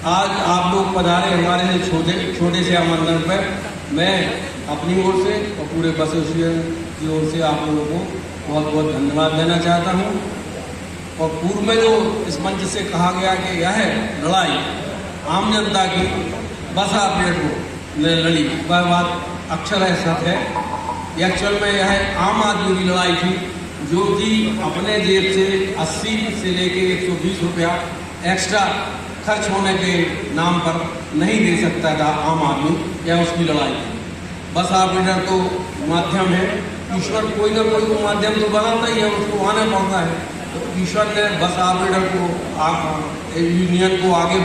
आज आप लोग पधारे हमारे छोटे से आमंत्रण पर। मैं अपनी ओर से और पूरे बस एसोसिएशन की ओर से आप लोगों को बहुत बहुत धन्यवाद देना चाहता हूँ। और पूर्व में जो इस मंच से कहा गया कि यह लड़ाई आम जनता की बस ऑपरेटर ने लड़ी, वह बात अक्षर है, सत्य है। एक्चुअल में यह आम आदमी की लड़ाई थी, जो कि अपने जेब से 80 से लेके 120 रुपया एक्स्ट्रा खर्च होने के नाम पर नहीं दे सकता था आम आदमी। यह उसकी लड़ाई थी। बस ऑपरेटर तो माध्यम है, ईश्वर कोई ना कोई तो माध्यम तो बनाता ही है, उसको आना पड़ता है। तो ईश्वर ने बस ऑपरेटर को यूनियन को आगे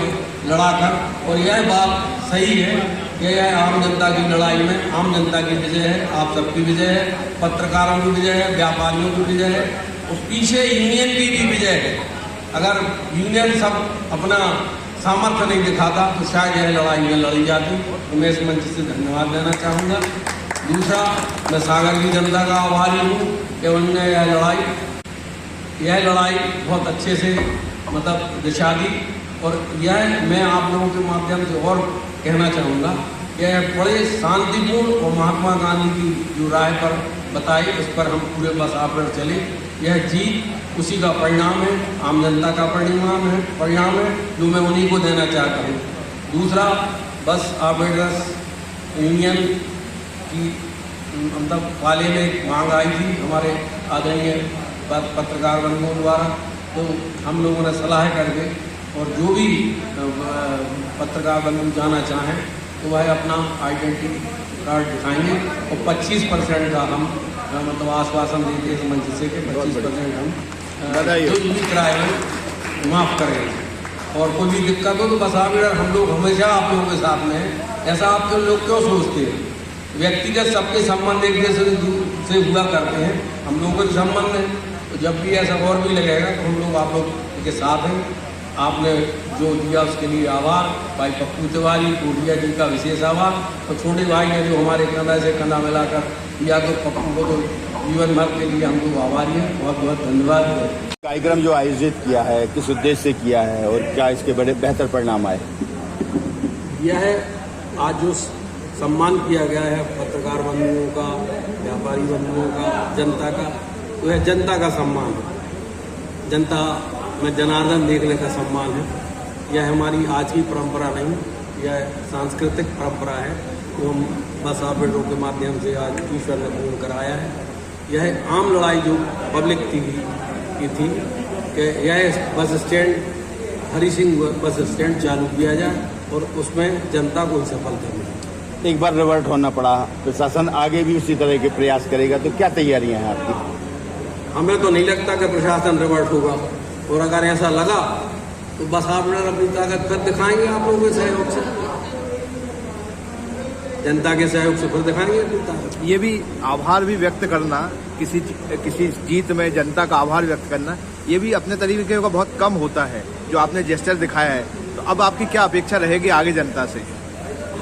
लड़ाकर, और यह बात सही है कि यह आम जनता की लड़ाई में आम जनता की विजय है, आप सबकी विजय है, पत्रकारों की विजय है, व्यापारियों की विजय है, और पीछे यूनियन की भी विजय है। अगर यूनियन सब अपना सामर्थ्य नहीं दिखाता तो शायद यह लड़ाई में लड़ी जाती। तो मैं इस मंच से धन्यवाद देना चाहूँगा। दूसरा, मैं सागर की जनता का आभारी हूँ कि उन्होंने यह लड़ाई बहुत अच्छे से मतलब दिशा दी। और यह मैं आप लोगों के माध्यम से और कहना चाहूँगा कि यह बड़े शांतिपूर्ण और महात्मा गांधी की जो राय पर बताई, उस पर हम पूरे बस ऑपरेटर चले। यह जीत उसी का परिणाम है, आम जनता का परिणाम है जो मैं उन्हीं को देना चाहता हूँ। दूसरा, बस ऑपरेटर्स यूनियन की मतलब वाले में एक मांग आई थी हमारे आदरणीय पत्रकार बंधुओं द्वारा, तो हम लोगों ने सलाह करके, और जो भी पत्रकार बंधु जाना चाहें तो वह अपना आइडेंटिटी कार्ड दिखाएंगे, और 25% का हम मतलब आश्वासन देते हैं मंच से कि 25% हम जो भी किराए में माफ़ करेंगे। और कोई भी दिक्कत हो तो बस ऑपरेटर हम लोग हमेशा आप लोगों के साथ में हैं। ऐसा आप लोग क्यों सोचते हैं? व्यक्तिगत सबके संबंध एक दूसरे से हुआ करते हैं, हम लोगों के संबंध है। तो जब भी ऐसा और भी लगेगा तो हम लोग आप लोग के साथ हैं। आपने जो दिया उसके लिए आभार। भाई पप्पू तिवारी, कोटिया जी का विशेष आभार। और छोटे भाई ने जो हमारे कंधा से कंधा मिलाकर दिया, तो पप्पू को तो जीवन भर के लिए हम लोग आभारी हैं। बहुत बहुत धन्यवाद। कार्यक्रम जो आयोजित किया है किस उद्देश्य से किया है और क्या इसके बड़े बेहतर परिणाम आए? यह आज जो सम्मान किया गया है पत्रकार बंधुओं का, व्यापारी बंधुओं का, जनता का, तो यह जनता का सम्मान है। जनता में जनार्दन देखने का सम्मान है। यह हमारी आज की परंपरा नहीं, यह सांस्कृतिक परंपरा है जो हम बस ऑपरेटरों के माध्यम से आज ईश्वर ने पूर्ण कराया है। यह आम लड़ाई जो पब्लिक की थी कि यह bus stand Hari Singh bus stand चालू किया जाए और उसमें जनता को सफलता मिले। एक बार रिवर्ट होना पड़ा, प्रशासन आगे भी उसी तरह के प्रयास करेगा, तो क्या तैयारियां हैं आपकी? हमें तो नहीं लगता कि प्रशासन रिवर्ट होगा, और अगर ऐसा लगा तो बस ऑपरेटर अपनी ताकत फिर दिखाएंगे आप लोगों के सहयोग से, जनता के सहयोग से फिर दिखाएंगे अपनी ताकत। ये भी आभार भी व्यक्त करना, किसी जीत में जनता का आभार व्यक्त करना, ये भी अपने तरीके का बहुत कम होता है जो आपने जेस्चर दिखाया है। तो अब आपकी क्या अपेक्षा रहेगी आगे जनता से?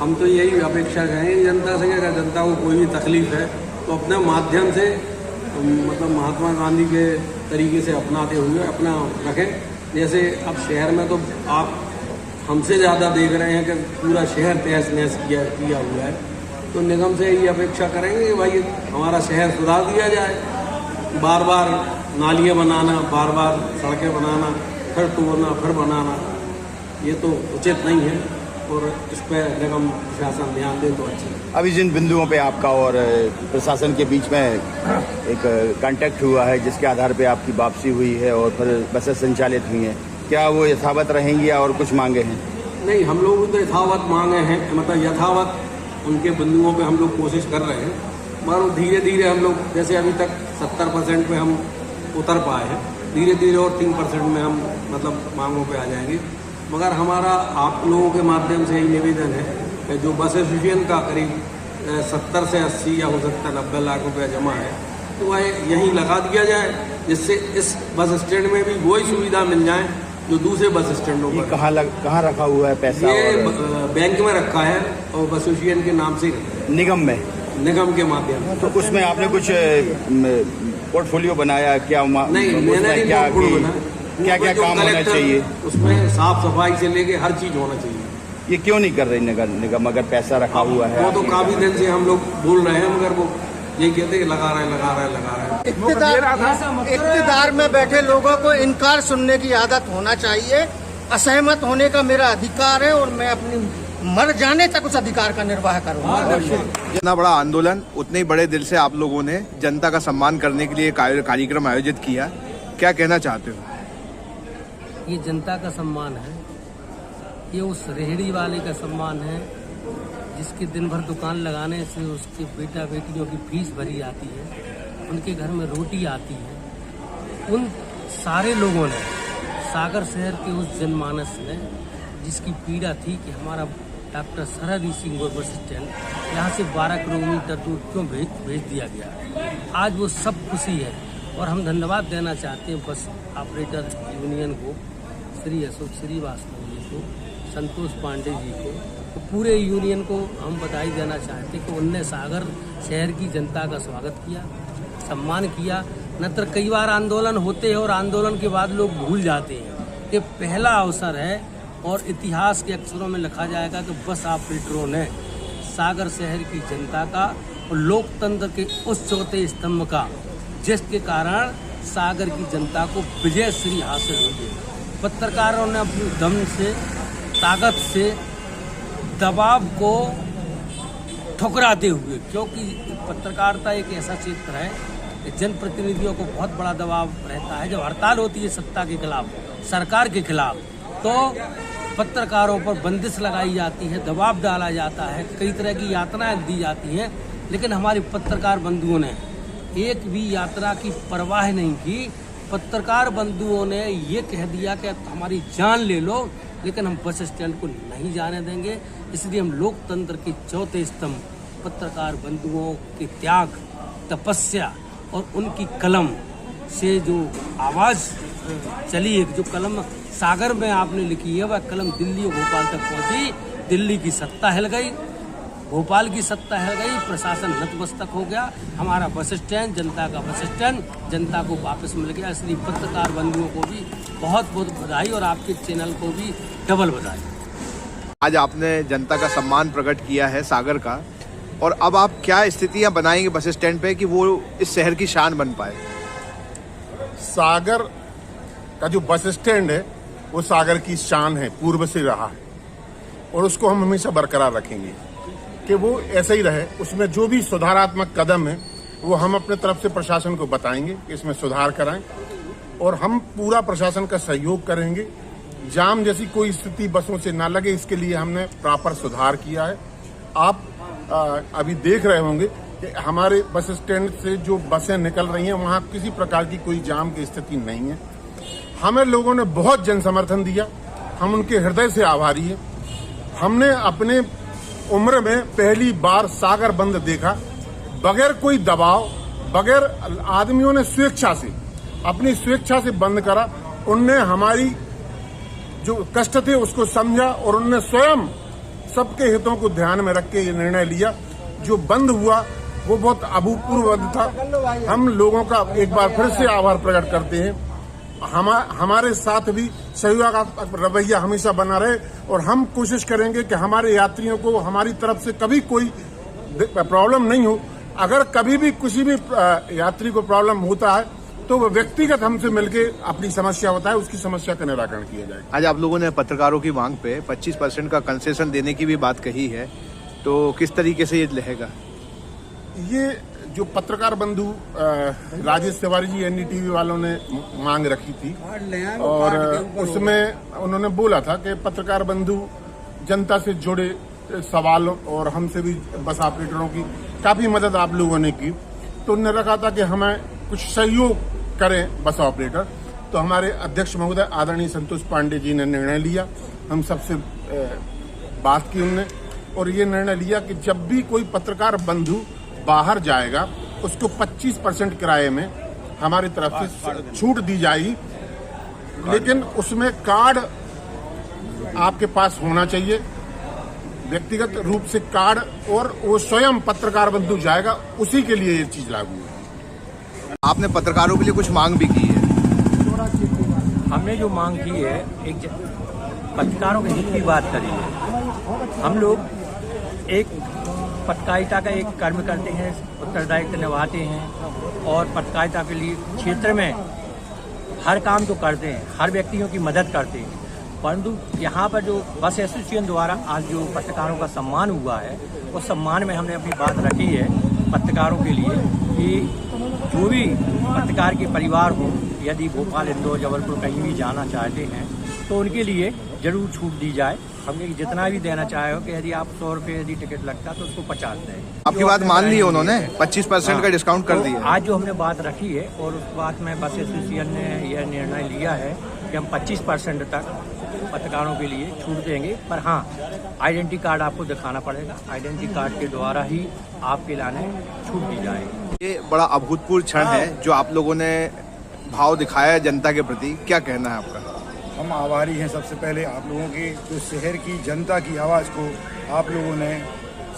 हम तो यही अपेक्षा करेंगे जनता से कि अगर जनता को कोई भी तकलीफ है तो अपने माध्यम से मतलब महात्मा गांधी के तरीके से अपनाते हुए अपना रखें। जैसे अब शहर में तो आप हमसे ज़्यादा देख रहे हैं कि पूरा शहर तहस नहस किया हुआ है, तो निगम से यही अपेक्षा करेंगे कि भाई हमारा शहर सुधार दिया जाए। बार बार नालियाँ बनाना, बार बार सड़कें बनाना, फिर तोड़ना, फिर बनाना, ये तो उचित नहीं है, और इस पर निगम प्रशासन ध्यान दे तो अच्छा है। अभी जिन बिंदुओं पे आपका और प्रशासन के बीच में एक कांटेक्ट हुआ है, जिसके आधार पे आपकी वापसी हुई है और फिर बसें संचालित हुई हैं, क्या वो यथावत रहेंगी या और कुछ मांगे हैं? नहीं, हम लोग तो यथावत मांगे हैं, मतलब यथावत उनके बिंदुओं पे हम लोग कोशिश कर रहे हैं, मगर धीरे धीरे हम लोग जैसे अभी तक 70% पे हम उतर पाए हैं, धीरे धीरे और 3% में हम मतलब मांगों पे आ जाएंगे। मगर हमारा आप लोगों के माध्यम से यही निवेदन है कि जो बस एसोसिएशन का करीब 70 से 80 या हो सकता है 90 लाख रुपया जमा है, तो वह यहीं लगा दिया जाए, जिससे इस बस स्टैंड में भी वही सुविधा मिल जाए जो दूसरे बस स्टैंडों पर। कहाँ रखा हुआ है पैसा? ये बैंक में रखा है और बस एसोसिएशन के नाम से निगम के माध्यम से। तो उसमें आपने कुछ पोर्टफोलियो बनाया क्या? नहीं, मैंने नहीं पोर्टफोलियो बनाया, क्या क्या जो काम होना कलेक्टर, चाहिए? उसमें साफ सफाई से लेके हर चीज होना चाहिए। ये क्यों नहीं कर रही नगर निगम, अगर पैसा रखा हुआ है? वो तो काफी दिन से हम लोग बोल रहे हैं, मगर वो ये कहते हैं कि लगा रहे हैं। इक़्तिदार में बैठे लोगों को इनकार सुनने की आदत होना चाहिए। असहमत होने का मेरा अधिकार है और मैं अपनी मर जाने तक उस अधिकार का निर्वाह करूंगा। जितना बड़ा आंदोलन, उतने ही बड़े दिल से आप लोगों ने जनता का सम्मान करने के लिए कार्यक्रम आयोजित किया। क्या कहना चाहते हो? ये जनता का सम्मान है, ये उस रेहड़ी वाले का सम्मान है जिसके दिन भर दुकान लगाने से उसके बेटा बेटियों की फीस भरी जाती है, उनके घर में रोटी आती है। उन सारे लोगों ने सागर शहर के उस जनमानस ने जिसकी पीड़ा थी कि हमारा डॉक्टर सरहदी सिंह बस स्टैंड यहाँ से 12 किलोमीटर दूर क्यों भेज दिया गया, आज वो सब खुशी है। और हम धन्यवाद देना चाहते हैं बस ऑपरेटर यूनियन को, श्री अशोक श्रीवास्तव जी को, संतोष पांडे जी को, तो पूरे यूनियन को हम बधाई देना चाहते हैं कि उनने सागर शहर की जनता का स्वागत किया, सम्मान किया। नत्र कई बार आंदोलन होते हैं और आंदोलन के बाद लोग भूल जाते हैं। ये पहला अवसर है और इतिहास के अक्षरों में लिखा जाएगा कि बस ऑपरेटरों ने सागर शहर की जनता का और लोकतंत्र के उस चौथे स्तंभ का, जिसके कारण सागर की जनता को विजय श्री हासिल हुई है। पत्रकारों ने अपनी दम से, ताकत से दबाव को ठुकराते हुए, क्योंकि पत्रकारिता एक ऐसा क्षेत्र है कि जनप्रतिनिधियों को बहुत बड़ा दबाव रहता है। जब हड़ताल होती है सत्ता के खिलाफ, सरकार के खिलाफ, तो पत्रकारों पर बंदिश लगाई जाती है, दबाव डाला जाता है, कई तरह की यातनाएं दी जाती हैं। लेकिन हमारे पत्रकार बंधुओं ने एक भी यात्रा की परवाह नहीं की। पत्रकार बंधुओं ने ये कह दिया कि हमारी जान ले लो, लेकिन हम बस स्टैंड को नहीं जाने देंगे। इसलिए हम लोकतंत्र के चौथे स्तंभ पत्रकार बंधुओं के त्याग, तपस्या और उनकी कलम से जो आवाज़ चली है, जो कलम सागर में आपने लिखी है, वह कलम दिल्ली और भोपाल तक पहुंची। दिल्ली की सत्ता हिल गई, भोपाल की सत्ता हिल गई, प्रशासन नतमस्तक हो गया। हमारा बस स्टैंड, जनता का बस स्टैंड, जनता को वापस मिल गया। इसलिए पत्रकार बंधुओं को भी बहुत बहुत बधाई और आपके चैनल को भी डबल बधाई। आज आपने जनता का सम्मान प्रकट किया है सागर का, और अब आप क्या स्थितियां बनाएंगे बस स्टैंड पे कि वो इस शहर की शान बन पाए? सागर का जो बस स्टैंड है वो सागर की शान है, पूर्व से रहा है, और उसको हम हमेशा बरकरार रखेंगे कि वो ऐसा ही रहे। उसमें जो भी सुधारात्मक कदम है वो हम अपने तरफ से प्रशासन को बताएंगे कि इसमें सुधार कराएं, और हम पूरा प्रशासन का सहयोग करेंगे। जाम जैसी कोई स्थिति बसों से ना लगे, इसके लिए हमने प्रॉपर सुधार किया है। आप अभी देख रहे होंगे कि हमारे बस स्टैंड से जो बसें निकल रही हैं वहां किसी प्रकार की कोई जाम की स्थिति नहीं है। हमें लोगों ने बहुत जन समर्थन दिया, हम उनके हृदय से आभारी हैं। हमने अपने उम्र में पहली बार सागर बंद देखा, बगैर कोई दबाव, बगैर आदमियों ने स्वेच्छा से, अपनी स्वेच्छा से बंद करा। उनने हमारी जो कष्ट थे उसको समझा और उनने स्वयं सबके हितों को ध्यान में रख के ये निर्णय लिया। जो बंद हुआ वो बहुत अभूतपूर्व बंद था। हम लोगों का एक बार फिर से आभार प्रकट करते हैं। हमारे साथ भी सहयोगात्मक रवैया हमेशा बना रहे, और हम कोशिश करेंगे कि हमारे यात्रियों को हमारी तरफ से कभी कोई प्रॉब्लम नहीं हो। अगर कभी भी किसी भी यात्री को प्रॉब्लम होता है तो वो व्यक्तिगत हमसे मिलके अपनी समस्या बताए, उसकी समस्या का निराकरण किया जाए। आज आप लोगों ने पत्रकारों की मांग पे 25% का कंसेशन देने की भी बात कही है, तो किस तरीके से ये रहेगा? ये जो पत्रकार बंधु राजेश तिवारी जी NDTV वालों ने मांग रखी थी, और उसमें उन्होंने बोला था कि पत्रकार बंधु जनता से जुड़े सवाल और हमसे भी बस ऑपरेटरों की काफी मदद आप लोगों ने की, तो उन्होंने रखा था कि हमें कुछ सहयोग करें बस ऑपरेटर। तो हमारे अध्यक्ष महोदय आदरणीय संतोष पांडे जी ने निर्णय लिया, हम सबसे बात की उनने, और ये निर्णय लिया कि जब भी कोई पत्रकार बंधु बाहर जाएगा उसको 25% किराए में हमारी तरफ से छूट दी जाएगी, लेकिन उसमें कार्ड आपके पास होना चाहिए, व्यक्तिगत रूप से कार्ड, और वो स्वयं पत्रकार बंधु जाएगा, उसी के लिए ये चीज लागू है। आपने पत्रकारों के लिए कुछ मांग भी की है। हमने जो मांग की है, एक पत्रकारों के हित की बात करी है। हम लोग एक पत्रकारिता का एक कर्म करते हैं, उत्तरदायित्व निभाते हैं और पत्रकारिता के लिए क्षेत्र में हर काम तो करते हैं, हर व्यक्तियों की मदद करते हैं। परंतु यहाँ पर जो बस एसोसिएशन द्वारा आज जो पत्रकारों का सम्मान हुआ है, उस सम्मान में हमने अपनी बात रखी है पत्रकारों के लिए कि जो भी पत्रकार के परिवार हो, यदि भोपाल, इंदौर, जबलपुर कहीं भी जाना चाहते हैं तो उनके लिए जरूर छूट दी जाए। हमने जितना भी देना चाहे हो कि यदि आप 100 रुपये यदि टिकट लगता तो उसको 50 दें। आपकी बात मान ली है उन्होंने, 25% का डिस्काउंट कर दिया। आज जो हमने बात रखी है और उस बात में बस एसोसिएशन ने यह निर्णय लिया है कि हम 25% तक पत्रकारों के लिए छूट देंगे। पर हाँ, आइडेंटिटी कार्ड आपको दिखाना पड़ेगा, आइडेंटिटी कार्ड के द्वारा ही आपके लाने छूट दी जाएगी। ये बड़ा अभूतपूर्व क्षण है जो आप लोगों ने भाव दिखाया है जनता के प्रति, क्या कहना है आपका? हम आभारी हैं सबसे पहले आप लोगों के, जो शहर की जनता की आवाज़ को आप लोगों ने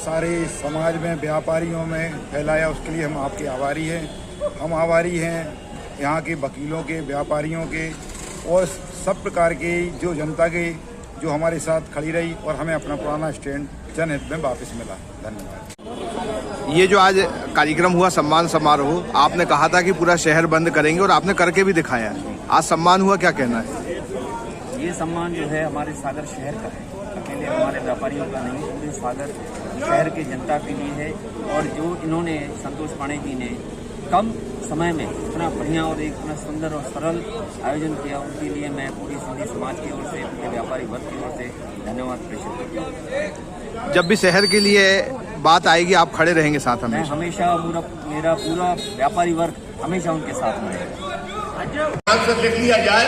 सारे समाज में, व्यापारियों में फैलाया, उसके लिए हम आपके आभारी हैं। हम आभारी हैं यहाँ के वकीलों के, व्यापारियों के और सब प्रकार के जो जनता के जो हमारे साथ खड़ी रही और हमें अपना पुराना स्टैंड जनहित में वापस मिला। धन्यवाद। ये जो आज कार्यक्रम हुआ सम्मान समारोह, आपने कहा था कि पूरा शहर बंद करेंगे और आपने करके भी दिखाया। आज सम्मान हुआ, क्या कहना है? ये सम्मान जो है हमारे सागर शहर का है, अकेले हमारे व्यापारियों का नहीं, पूरे सागर शहर के जनता के लिए है। और जो इन्होंने संतोष पांडे जी ने कम समय में इतना बढ़िया और एक इतना सुंदर और सरल आयोजन किया, उनके लिए मैं पूरी सिंधी समाज की ओर से, पूरे व्यापारी वर्ग की ओर से धन्यवाद प्रेषित करता हूँ। जब भी शहर के लिए बात आएगी आप खड़े रहेंगे साथ मैं हमेशा मेरा पूरा व्यापारी वर्ग हमेशा उनके साथ में रहेगा। लिख लिया जाए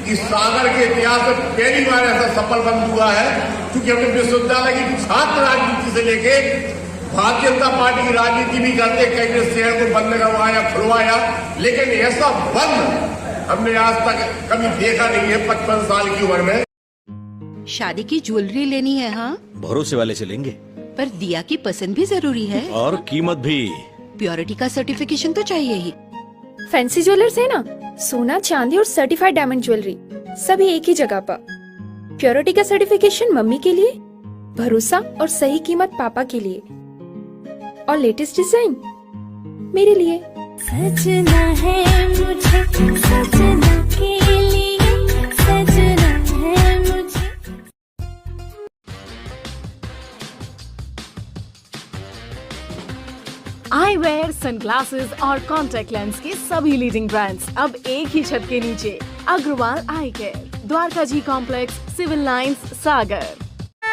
कि सागर के इतिहास में पहली बार ऐसा सफल बंद हुआ है, क्योंकि हमने विश्वविद्यालय की छात्र राजनीति से लेके भारतीय जनता पार्टी की राजनीति भी करते, कई शहर को बंद करवाया, खुलवाया, लेकिन ऐसा बंद हमने आज तक कभी देखा नहीं है 55 साल की उम्र में। शादी की ज्वेलरी लेनी है? हाँ, भरोसे वाले से लेंगे, पर दिया की पसंद भी जरूरी है और कीमत भी। प्योरिटी का सर्टिफिकेशन तो चाहिए ही। फैंसी ज्वेलर्स है ना, सोना, चांदी और सर्टिफाइड डायमंड ज्वेलरी सभी एक ही जगह पर। प्योरिटी का सर्टिफिकेशन मम्मी के लिए, भरोसा और सही कीमत पापा के लिए, और लेटेस्ट डिजाइन मेरे लिए। सजना है मुझे, सजना के लिए, सजना है मुझे। आई वेयर, सनग्लासेस और कॉन्टैक्ट लेंस के सभी लीडिंग ब्रांड्स अब एक ही छत के नीचे। अग्रवाल आई केयर, द्वारका जी कॉम्प्लेक्स, सिविल लाइंस, सागर।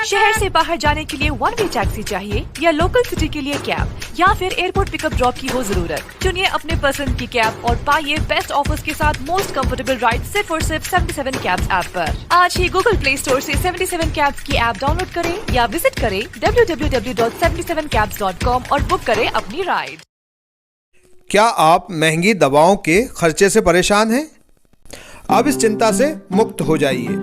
शहर से बाहर जाने के लिए वन वे टैक्सी चाहिए या लोकल सिटी के लिए कैब या फिर एयरपोर्ट पिकअप ड्रॉप की हो जरूरत? चुनिए अपने पसंद की कैब और पाइए बेस्ट ऑफर्स के साथ मोस्ट कंफर्टेबल राइड सिर्फ और सिर्फ 77 कैब्स ऐप पर। आज ही गूगल प्ले स्टोर से 77 कैब्स की ऐप डाउनलोड करें या विजिट करें www.77cabs.com और बुक करें अपनी राइड। क्या आप महंगी दवाओं के खर्चे से परेशान हैं? अब इस चिंता से मुक्त हो जाइए।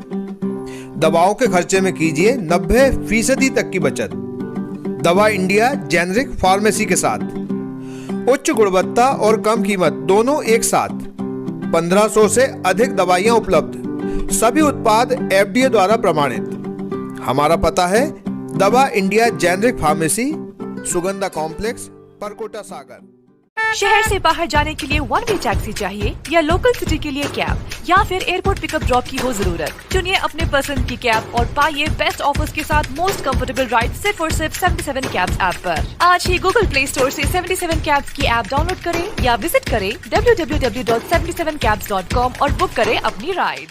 दवाओं के खर्चे में कीजिए 90% तक की बचत। दवा इंडिया जेनेरिक फार्मेसी के साथ उच्च गुणवत्ता और कम कीमत दोनों एक साथ। 1500 से अधिक दवाइयां उपलब्ध, सभी उत्पाद FDA द्वारा प्रमाणित। हमारा पता है Dava India generic pharmacy, Sugandha complex, Parkota, Sagar. शहर से बाहर जाने के लिए वन वे टैक्सी चाहिए या लोकल सिटी के लिए कैब या फिर एयरपोर्ट पिकअप ड्रॉप की हो जरूरत? चुनिए अपने पसंद की कैब और पाइए बेस्ट ऑफर्स के साथ मोस्ट कंफर्टेबल राइड सिर्फ और सिर्फ 77 कैब्स ऐप पर। आज ही गूगल प्ले स्टोर से 77 कैब्स की ऐप डाउनलोड करें या विजिट करें www.77cabs.com और बुक करें अपनी राइड।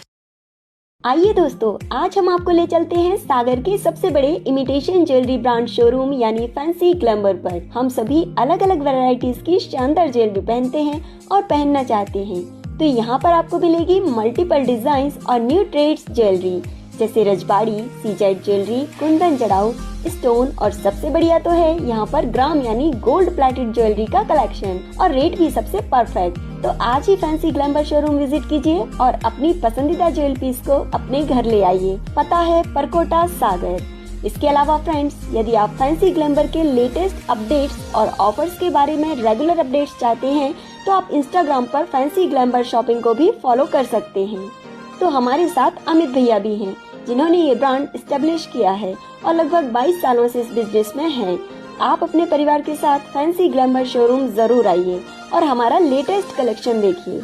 आइए दोस्तों, आज हम आपको ले चलते हैं सागर के सबसे बड़े इमिटेशन ज्वेलरी ब्रांड शोरूम यानी फैंसी ग्लैमर पर। हम सभी अलग अलग वैरायटीज की शानदार ज्वेलरी पहनते हैं और पहनना चाहते हैं, तो यहाँ पर आपको मिलेगी मल्टीपल डिजाइन और न्यू ट्रेड्स ज्वेलरी जैसे रजबाड़ी, सीजेड ज्वेलरी, कुंदन जड़ाऊ, स्टोन और सबसे बढ़िया तो है यहाँ पर ग्राम यानी गोल्ड प्लेटेड ज्वेलरी का कलेक्शन और रेट भी सबसे परफेक्ट। तो आज ही फैंसी ग्लैमर शोरूम विजिट कीजिए और अपनी पसंदीदा ज्वेलरी पीस को अपने घर ले आइए। पता है परकोटा, सागर। इसके अलावा फ्रेंड्स, यदि आप फैंसी ग्लैमर के लेटेस्ट अपडेट्स और ऑफर्स के बारे में रेगुलर अपडेट्स चाहते हैं तो आप इंस्टाग्राम पर फैंसी ग्लैमर शॉपिंग को भी फॉलो कर सकते हैं। तो हमारे साथ अमित भैया भी हैं, जिन्होंने ये ब्रांड एस्टेब्लिश किया है और लगभग 22 सालों से इस बिजनेस में हैं। आप अपने परिवार के साथ फैंसी ग्लैमर शोरूम जरूर आइए और हमारा लेटेस्ट कलेक्शन देखिए।